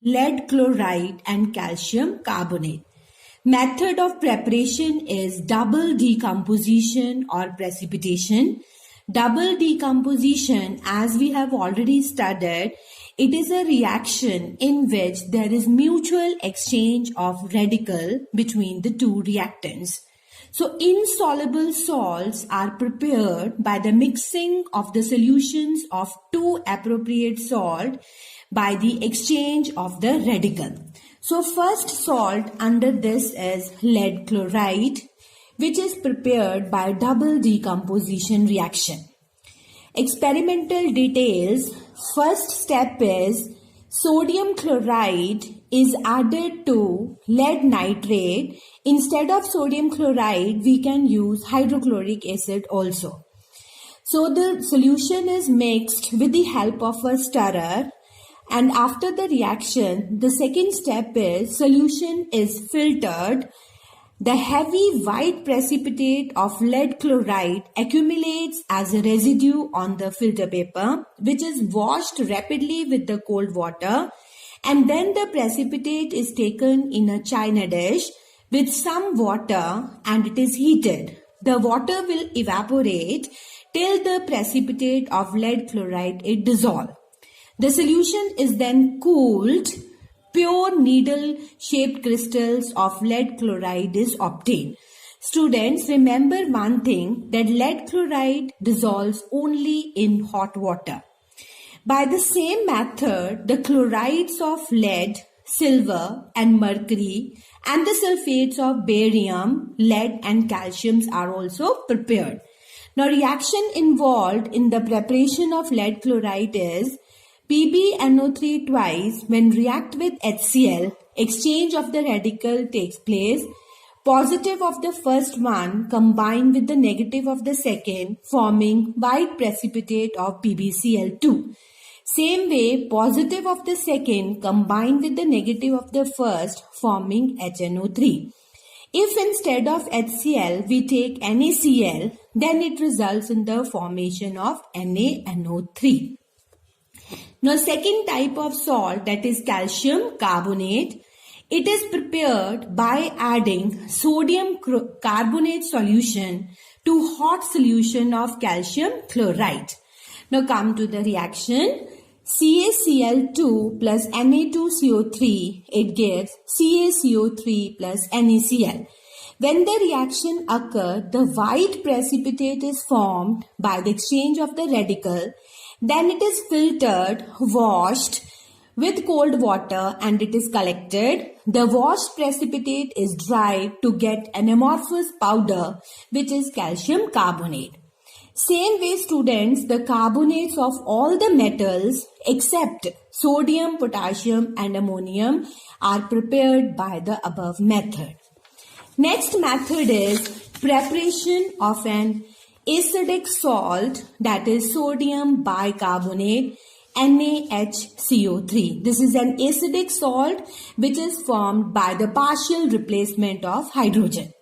lead chloride and calcium carbonate. Method of preparation is double decomposition or precipitation. Double decomposition, as we have already studied, it is a reaction in which there is mutual exchange of radical between the two reactants. So insoluble salts are prepared by the mixing of the solutions of two appropriate salt by the exchange of the radical. So first salt under this is lead chloride, which is prepared by double decomposition reaction. Experimental details. First step is sodium chloride is added to lead nitrate. Instead of sodium chloride, we can use hydrochloric acid also. So the solution is mixed with the help of a stirrer, and after the reaction, the second step is solution is filtered. The heavy white precipitate of lead chloride accumulates as a residue on the filter paper, which is washed rapidly with the cold water, and then the precipitate is taken in a china dish with some water and it is heated. The water will evaporate till the precipitate of lead chloride is dissolved. The solution is then cooled. Pure needle-shaped crystals of lead chloride is obtained. Students, remember one thing, that lead chloride dissolves only in hot water. By the same method, the chlorides of lead, silver and mercury and the sulfates of barium, lead and calcium are also prepared. Now, reaction involved in the preparation of lead chloride is PbNO3 twice. When react with HCl, exchange of the radical takes place. Positive of the first one combined with the negative of the second, forming white precipitate of PbCl2. Same way, positive of the second combined with the negative of the first, forming HNO3. If instead of HCl we take NaCl, then it results in the formation of NaNO3. Now, second type of salt, that is calcium carbonate. It is prepared by adding sodium carbonate solution to hot solution of calcium chloride. Now come to the reaction. CaCl2 plus Na2CO3, it gives CaCO3 plus NaCl. When the reaction occurs, the white precipitate is formed by the exchange of the radical. Then it is filtered, washed with cold water and it is collected. The washed precipitate is dried to get an amorphous powder, which is calcium carbonate. Same way, students, the carbonates of all the metals except sodium, potassium and ammonium are prepared by the above method. Next method is preparation of an acidic salt, that is sodium bicarbonate, NaHCO3. This is an acidic salt which is formed by the partial replacement of hydrogen.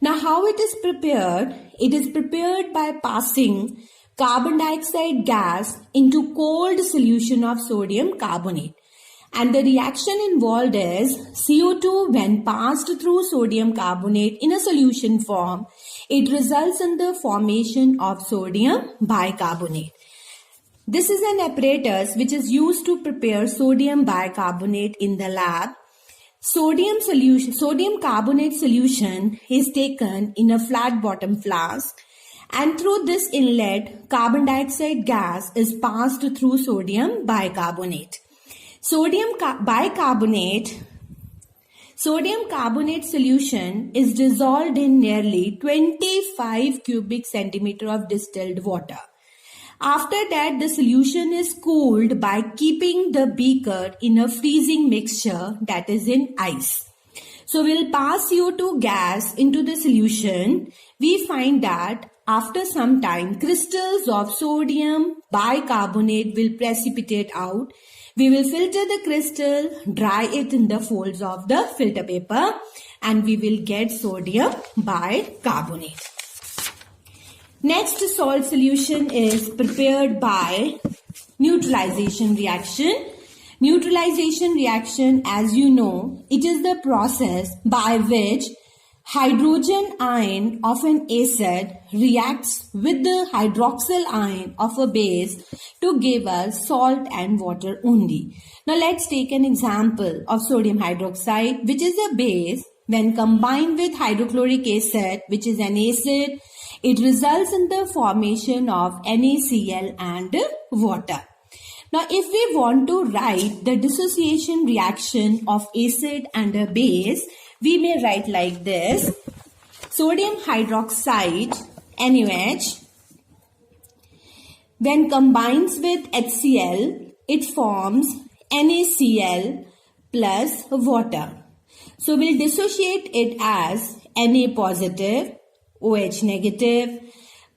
Now, how it is prepared? It is prepared by passing carbon dioxide gas into cold solution of sodium carbonate. And the reaction involved is CO2 when passed through sodium carbonate in a solution form. It results in the formation of sodium bicarbonate. This is an apparatus which is used to prepare sodium bicarbonate in the lab. Sodium carbonate solution is taken in a flat bottom flask, and through this inlet, carbon dioxide gas is passed through sodium bicarbonate. Sodium carbonate solution is dissolved in nearly 25 cubic centimeter of distilled water. After that, the solution is cooled by keeping the beaker in a freezing mixture, that is in ice. So we'll pass CO2 gas into the solution. We find that after some time, crystals of sodium bicarbonate will precipitate out. We will filter the crystal, dry it in the folds of the filter paper, and we will get sodium bicarbonate. Next salt solution is prepared by neutralization reaction. Neutralization reaction, as you know, it is the process by which hydrogen ion of an acid reacts with the hydroxyl ion of a base to give us salt and water only. Now let's take an example of sodium hydroxide, which is a base. When combined with hydrochloric acid, which is an acid, it results in the formation of NaCl and water. Now, if we want to write the dissociation reaction of acid and a base, we may write like this. Sodium hydroxide, NaOH, when combines with HCl, it forms NaCl plus water. So, we'll dissociate it as Na positive, OH negative,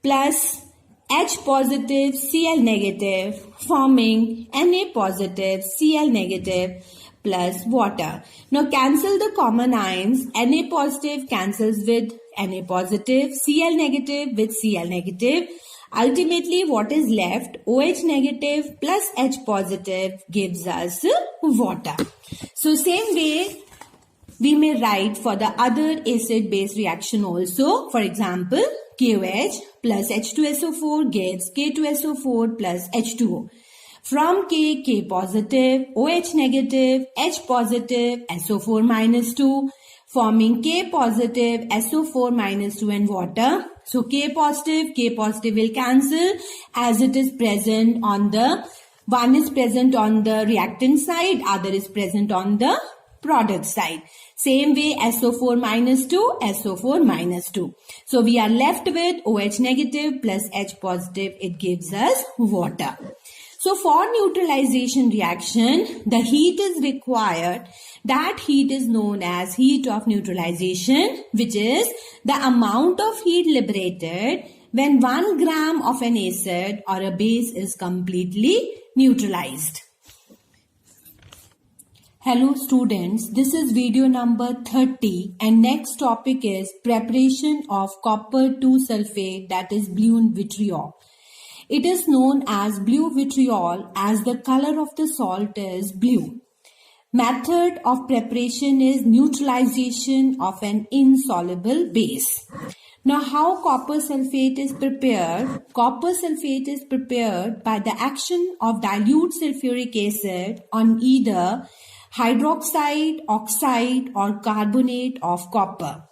plus H positive, Cl negative, forming Na positive, Cl negative plus water. Now cancel the common ions. Na positive cancels with Na positive, Cl negative with Cl negative. Ultimately, what is left? OH negative plus H positive gives us water. So same way, we may write for the other acid-base reaction also. For example, KOH plus H2SO4 gives K2SO4 plus H2O. From K, K positive, OH negative, H positive, SO4 minus 2, forming K positive, SO4 minus 2 and water. So K positive will cancel as it is present on the, one is present on the reactant side, other is present on the product side. Same way, SO4 minus 2, SO4 minus 2. So we are left with OH negative plus H positive. It gives us water. So for neutralization reaction, the heat is required. That heat is known as heat of neutralization, which is the amount of heat liberated when 1 gram of an acid or a base is completely neutralized. Hello students, this is video number 30 and next topic is preparation of copper 2 sulfate, that is blue vitriol. It is known as blue vitriol as the color of the salt is blue. Method of preparation is neutralization of an insoluble base. Now how copper sulfate is prepared? Copper sulfate is prepared by the action of dilute sulfuric acid on either hydroxide, oxide or carbonate of copper.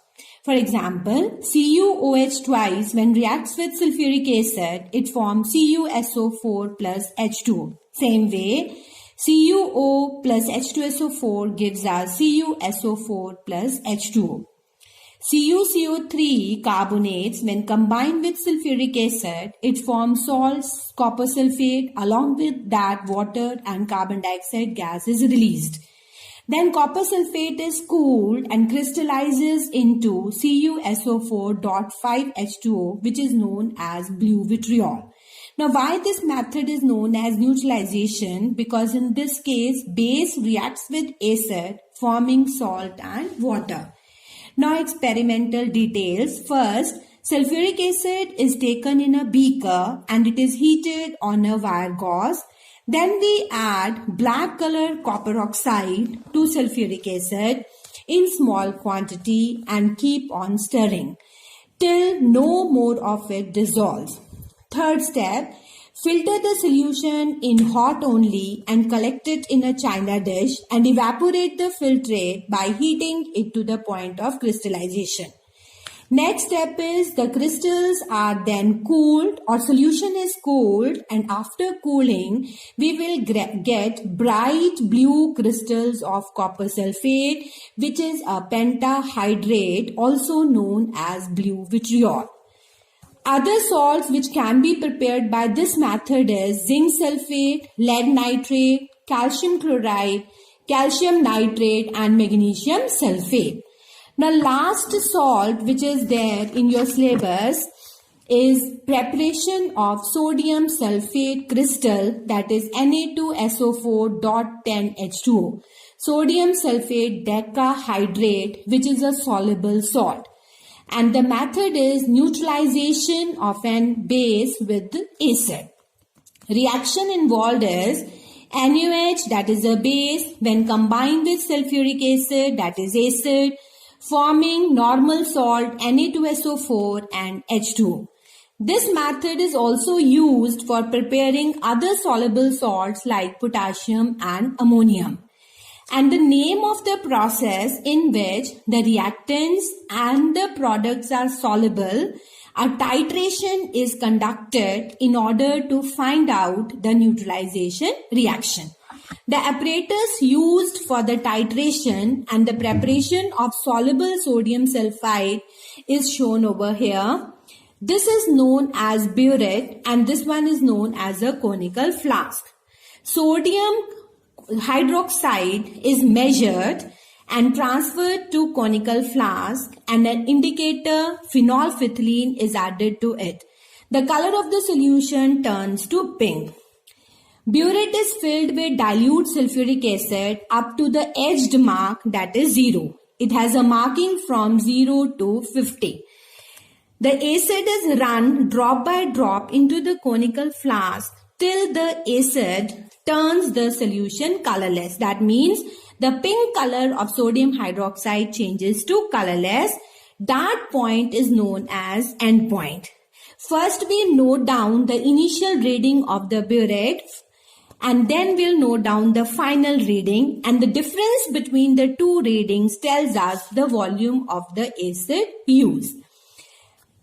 For example, CuOH twice when reacts with sulfuric acid, it forms CuSO4 plus H2O. Same way, CuO plus H2SO4 gives us CuSO4 plus H2O. CuCO3 carbonates when combined with sulfuric acid, it forms salts, copper sulfate. Along with that, water and carbon dioxide gas is released. Then copper sulfate is cooled and crystallizes into CuSO4.5H2O, which is known as blue vitriol. Now why this method is known as neutralization? Because in this case, base reacts with acid forming salt and water. Now experimental details. First, sulfuric acid is taken in a beaker and it is heated on a wire gauze. Then we add black color copper oxide to sulfuric acid in small quantity and keep on stirring till no more of it dissolves. Third step, filter the solution in hot only and collect it in a china dish and evaporate the filtrate by heating it to the point of crystallization. Next step is the crystals are then cooled or solution is cooled, and after cooling we will get bright blue crystals of copper sulfate, which is a pentahydrate, also known as blue vitriol. Other salts which can be prepared by this method is zinc sulfate, lead nitrate, calcium chloride, calcium nitrate and magnesium sulfate. Now last salt which is there in your syllabus is preparation of sodium sulfate crystal, that is Na2SO4.10H2O. Sodium sulfate decahydrate, which is a soluble salt. And the method is neutralization of an base with acid. Reaction involved is NaOH, that is a base, when combined with sulfuric acid, that is acid, forming normal salt Na2SO4 and H2O. This method is also used for preparing other soluble salts like potassium and ammonium. And the name of the process in which the reactants and the products are soluble, a titration is conducted in order to find out the neutralization reaction. The apparatus used for the titration and the preparation of soluble sodium sulfide is shown over here. This is known as burette and this one is known as a conical flask. Sodium hydroxide is measured and transferred to conical flask and an indicator phenolphthalein is added to it. The color of the solution turns to pink. Burette is filled with dilute sulfuric acid up to the edged mark, that is 0. It has a marking from 0 to 50. The acid is run drop by drop into the conical flask till the acid turns the solution colorless. That means the pink color of sodium hydroxide changes to colorless. That point is known as end point. First we note down the initial reading of the burette and then we'll note down the final reading, and the difference between the two readings tells us the volume of the acid used.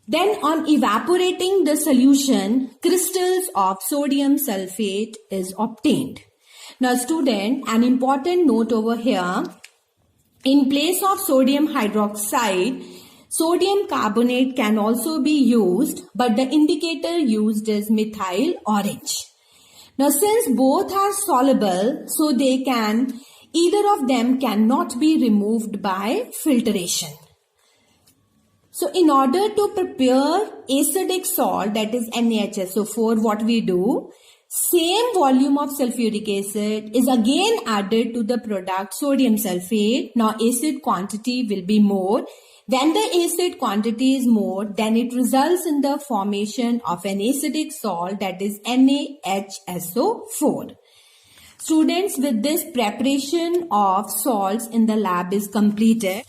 Then on evaporating the solution, crystals of sodium sulfate is obtained. Now student, an important note over here, in place of sodium hydroxide, sodium carbonate can also be used, but the indicator used is methyl orange. Now since both are soluble, so either of them cannot be removed by filtration. So in order to prepare acidic salt, that is NaHSO4, what we do, same volume of sulfuric acid is again added to the product sodium sulfate. Now acid quantity will be more. When the acid quantity is more, then it results in the formation of an acidic salt, that is NaHSO4. Students, with this preparation of salts in the lab is completed.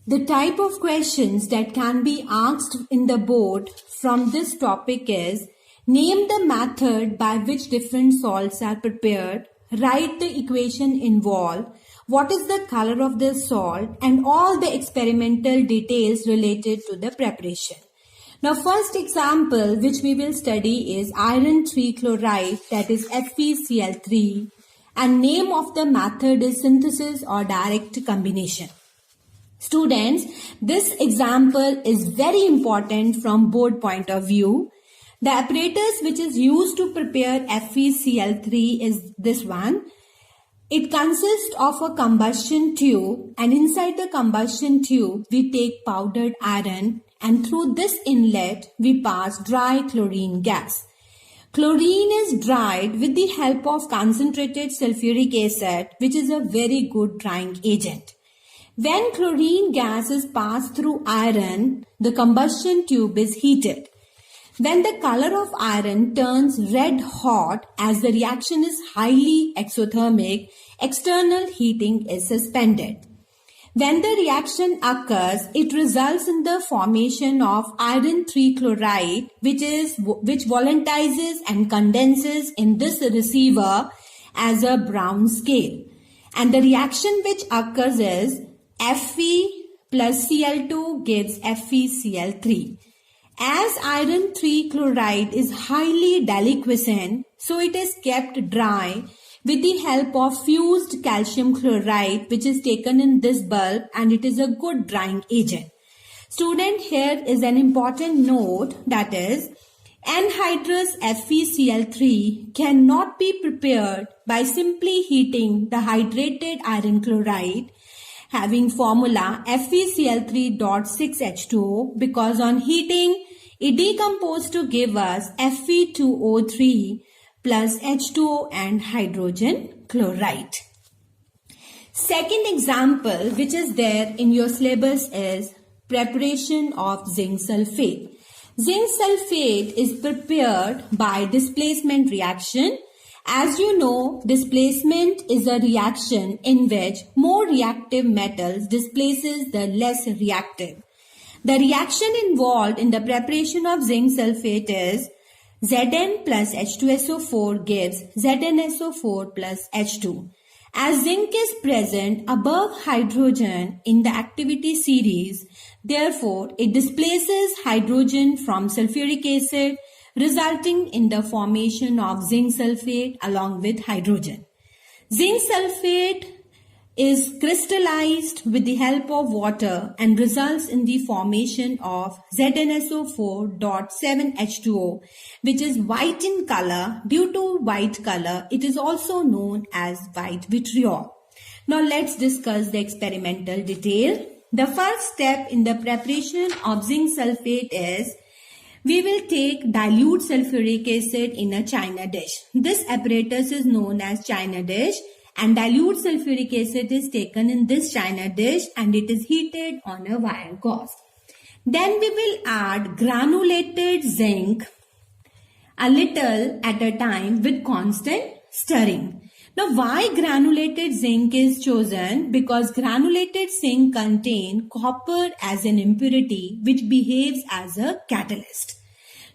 The type of questions that can be asked in the board from this topic is, name the method by which different salts are prepared, write the equation involved, what is the color of the salt, and all the experimental details related to the preparation. Now first example which we will study is iron trichloride, that is FeCl3, and name of the method is synthesis or direct combination. Students, this example is very important from board point of view. The apparatus which is used to prepare FeCl3 is this one. It consists of a combustion tube, and inside the combustion tube we take powdered iron, and through this inlet we pass dry chlorine gas. Chlorine is dried with the help of concentrated sulfuric acid, which is a very good drying agent. When chlorine gas is passed through iron, the combustion tube is heated. When the color of iron turns red hot, as the reaction is highly exothermic, external heating is suspended. When the reaction occurs, it results in the formation of iron trichloride, which volatilizes and condenses in this receiver as a brown scale. And the reaction which occurs is Fe plus Cl2 gives FeCl3. As iron trichloride is highly deliquescent, so it is kept dry with the help of fused calcium chloride, which is taken in this bulb, and it is a good drying agent. Student, here is an important note, that is, anhydrous FeCl3 cannot be prepared by simply heating the hydrated iron chloride having formula FeCl3.6H2O, because on heating it decomposes to give us Fe2O3 plus H2O and hydrogen chloride. Second example which is there in your syllabus is preparation of zinc sulfate. Zinc sulfate is prepared by displacement reaction, As you know, displacement is a reaction in which more reactive metals displaces the less reactive. The reaction involved in the preparation of zinc sulfate is Zn plus H2SO4 gives ZnSO4 plus H2. As zinc is present above hydrogen in the activity series, therefore it displaces hydrogen from sulfuric acid, resulting in the formation of zinc sulfate along with hydrogen. Zinc sulfate is crystallized with the help of water and results in the formation of ZnSO4.7H2O, which is white in color. Due to white color, it is also known as white vitriol. Now let's discuss the experimental detail. The first step in the preparation of zinc sulfate is we will take dilute sulfuric acid in a china dish. This apparatus is known as china dish, and dilute sulfuric acid is taken in this china dish and it is heated on a wire gauze. Then we will add granulated zinc a little at a time with constant stirring. Now, why granulated zinc is chosen? Because granulated zinc contains copper as an impurity which behaves as a catalyst.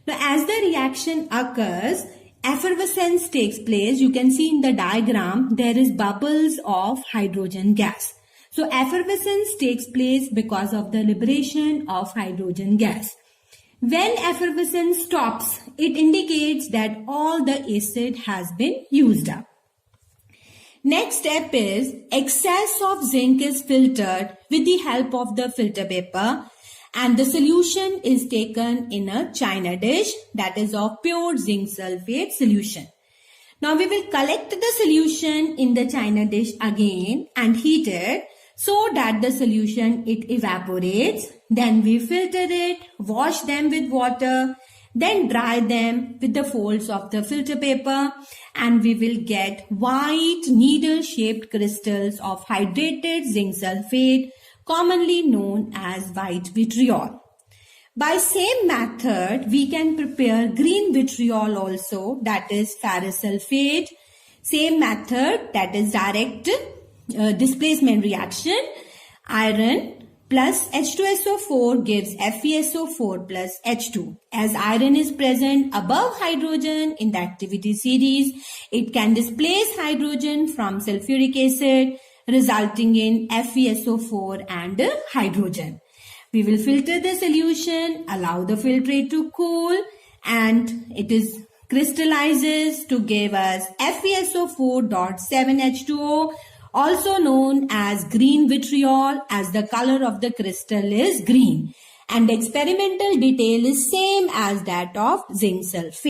Now, as the reaction occurs, effervescence takes place. You can see in the diagram, there is bubbles of hydrogen gas. So, effervescence takes place because of the liberation of hydrogen gas. When effervescence stops, it indicates that all the acid has been used up. Next step is excess of zinc is filtered with the help of the filter paper, and the solution is taken in a china dish that is of pure zinc sulfate solution. Now we will collect the solution in the china dish again and heat it so that the solution it evaporates. Then we filter it, wash them with water, then dry them with the folds of the filter paper, and we will get white needle-shaped crystals of hydrated zinc sulfate, commonly known as white vitriol. By same method, we can prepare green vitriol also, that is ferrous sulfate. Same method, that is direct displacement reaction. Iron plus H2SO4 gives FeSO4 plus H2. As iron is present above hydrogen in the activity series, it can displace hydrogen from sulfuric acid, resulting in FeSO4 and hydrogen. We will filter the solution, allow the filtrate to cool, and it is crystallizes to give us FeSO4.7H2O, also known as green vitriol, as the color of the crystal is green, and the experimental detail is same as that of zinc sulfate.